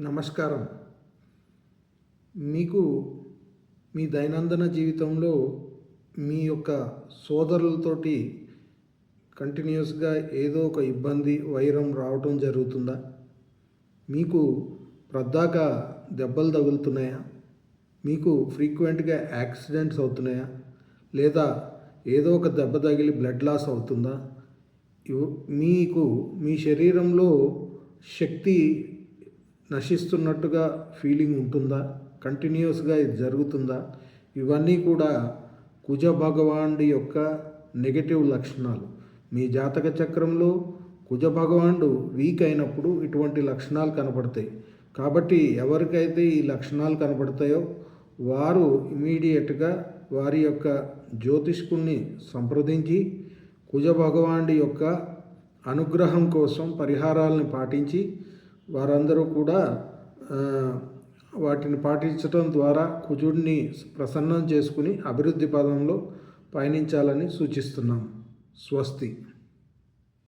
నమస్కారం. మీకు మీ దైనందిన జీవితంలో మీ యొక్క సోదరులతోటి కంటిన్యూస్గా ఏదో ఒక ఇబ్బంది, వైరం రావటం జరుగుతుందా? మీకు ప్రద్దాక దెబ్బలు తగులుతున్నాయా? మీకు ఫ్రీక్వెంట్గా యాక్సిడెంట్స్ అవుతున్నాయా? లేదా ఏదో ఒక దెబ్బ తగిలి బ్లడ్ లాస్ అవుతుందా? మీకు మీ శరీరంలో శక్తి నశిస్తున్నట్టుగా ఫీలింగ్ ఉంటుందా? కంటిన్యూస్గా ఇది జరుగుతుందా? ఇవన్నీ కూడా కుజ భగవానుడి యొక్క నెగటివ్ లక్షణాలు. మీ జాతక చక్రంలో కుజ భగవానుడు వీక్ అయినప్పుడు ఇటువంటి లక్షణాలు కనపడతాయి. కాబట్టి ఎవరికైతే ఈ లక్షణాలు కనపడతాయో వారు ఇమీడియట్గా వారి యొక్క జ్యోతిష్కుణ్ణి సంప్రదించి కుజ భగవానుడి యొక్క అనుగ్రహం కోసం పరిహారాలను పాటించి వారందరూ కూడా వాటిని పాటించడం ద్వారా కుజుడిని ప్రసన్నం చేసుకుని అభివృద్ధి పదంలో పయనించాలని సూచిస్తున్నాం. స్వస్తి.